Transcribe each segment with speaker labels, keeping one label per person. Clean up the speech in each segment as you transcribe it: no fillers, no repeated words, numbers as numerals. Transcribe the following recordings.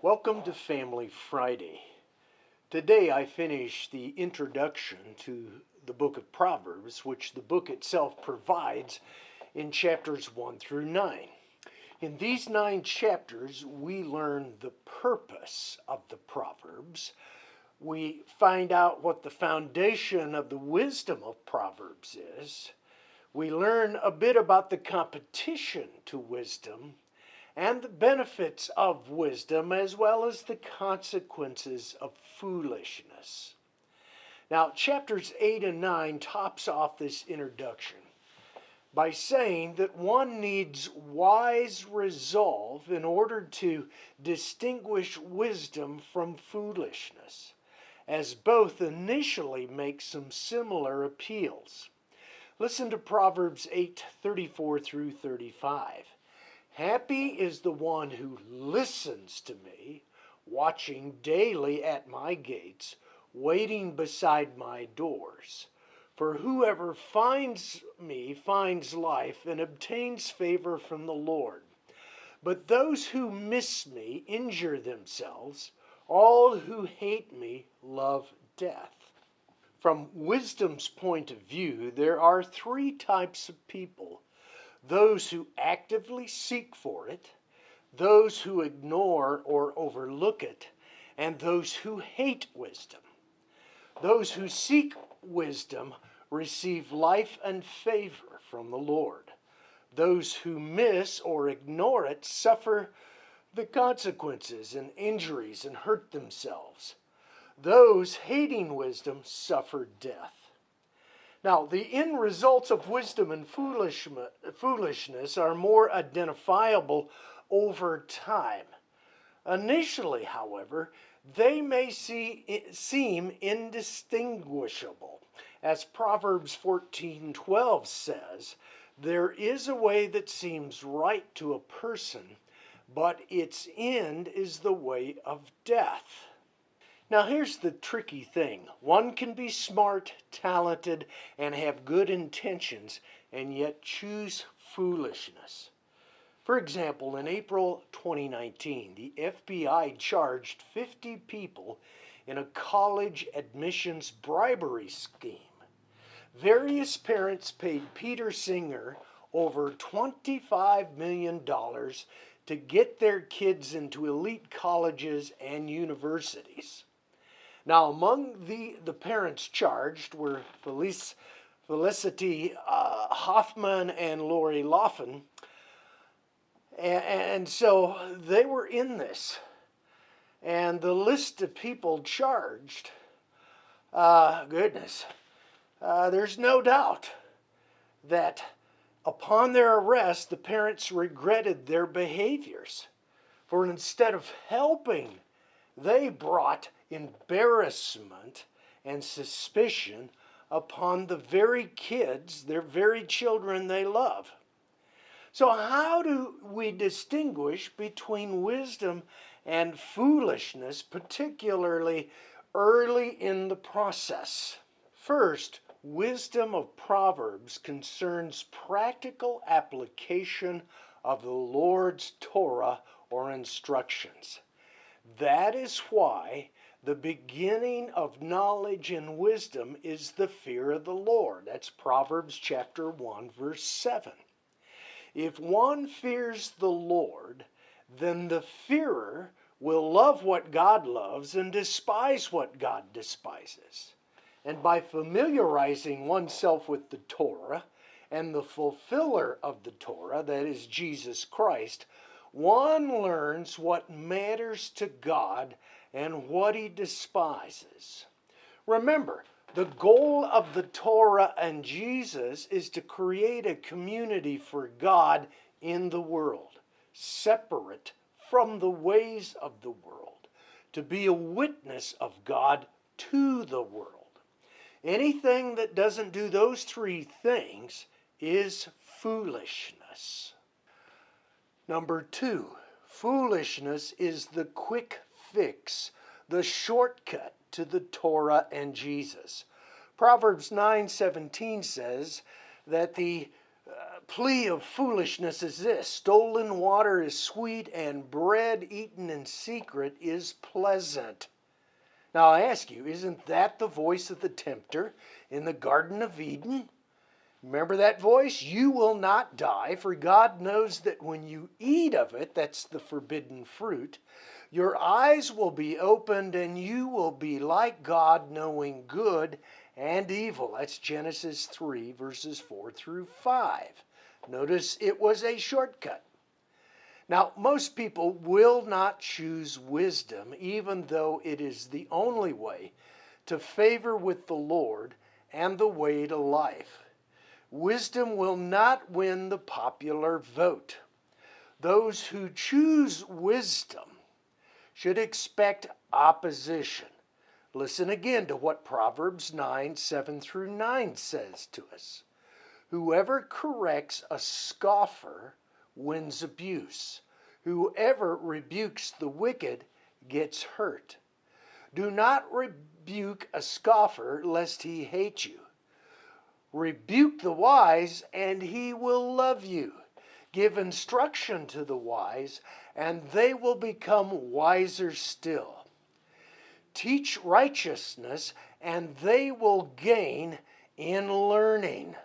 Speaker 1: Welcome to Family Friday. Today I finish the introduction to the book of Proverbs, which the book itself provides in chapters 1 through 9. In these 9 chapters, we learn the purpose of the Proverbs. We find out what the foundation of the wisdom of Proverbs is. We learn a bit about the competition to wisdom and the benefits of wisdom, as well as the consequences of foolishness. Now, chapters 8 and 9 tops off this introduction by saying that one needs wise resolve in order to distinguish wisdom from foolishness, as both initially make some similar appeals. Listen to Proverbs 8:34 through 35. Happy is the one who listens to me, watching daily at my gates, waiting beside my doors. For whoever finds me finds life and obtains favor from the Lord. But those who miss me injure themselves. All who hate me love death. From wisdom's point of view, there are 3 types of people: those who actively seek for it, those who ignore or overlook it, and those who hate wisdom. Those who seek wisdom receive life and favor from the Lord. Those who miss or ignore it suffer the consequences and injuries and hurt themselves. Those hating wisdom suffer death. Now, the end results of wisdom and foolishness are more identifiable over time. Initially, however, they may seem indistinguishable. As Proverbs 14:12 says, there is a way that seems right to a person, but its end is the way of death. Now here's the tricky thing. One can be smart, talented, and have good intentions, and yet choose foolishness. For example, in April 2019, the FBI charged 50 people in a college admissions bribery scheme. Various parents paid Peter Singer over $25 million to get their kids into elite colleges and universities. Now, among the parents charged were Felicity Hoffman and Lori Loughlin, and so they were in this. And the list of people charged, there's no doubt that upon their arrest, the parents regretted their behaviors. For instead of helping, they brought embarrassment and suspicion upon the very kids, their very children they love. So how do we distinguish between wisdom and foolishness, particularly early in the process? First, wisdom of Proverbs concerns practical application of the Lord's Torah or instructions. That is why the beginning of knowledge and wisdom is the fear of the Lord. That's Proverbs chapter 1, verse 7. If one fears the Lord, then the fearer will love what God loves and despise what God despises. And by familiarizing oneself with the Torah and the fulfiller of the Torah, that is Jesus Christ, one learns what matters to God and what he despises. Remember, the goal of the Torah and Jesus is to create a community for God in the world, separate from the ways of the world, to be a witness of God to the world. Anything that doesn't do those 3 things is foolishness. Number 2, foolishness is the quick fix, the shortcut to the Torah and Jesus. Proverbs 9:17 says that the plea of foolishness is this: stolen water is sweet, and bread eaten in secret is pleasant. Now I ask you, isn't that the voice of the tempter in the Garden of Eden? Remember that voice? You will not die, for God knows that when you eat of it, that's the forbidden fruit, your eyes will be opened and you will be like God, knowing good and evil. That's Genesis 3, verses 4 through 5. Notice it was a shortcut. Now, most people will not choose wisdom, even though it is the only way to favor with the Lord and the way to life. Wisdom will not win the popular vote. Those who choose wisdom should expect opposition. Listen again to what Proverbs 9, 7 through 9 says to us. Whoever corrects a scoffer wins abuse. Whoever rebukes the wicked gets hurt. Do not rebuke a scoffer lest he hate you. Rebuke the wise, and he will love you. Give instruction to the wise, and they will become wiser still. Teach righteousness, and they will gain in learning.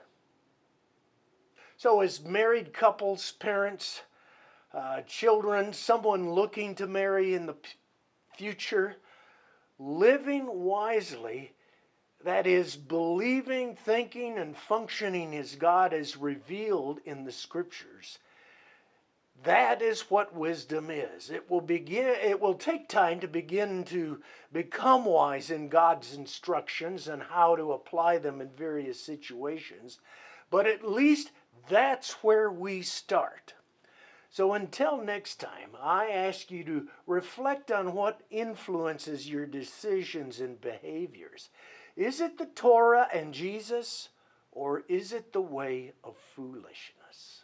Speaker 1: So as married couples, parents, children, someone looking to marry in the future, living wisely, that is, believing, thinking, and functioning as God has revealed in the Scriptures, that is what wisdom is. It will take time to begin to become wise in God's instructions and how to apply them in various situations, but at least that's where we start. So until next time, I ask you to reflect on what influences your decisions and behaviors. Is it the Torah and Jesus, or is it the way of foolishness?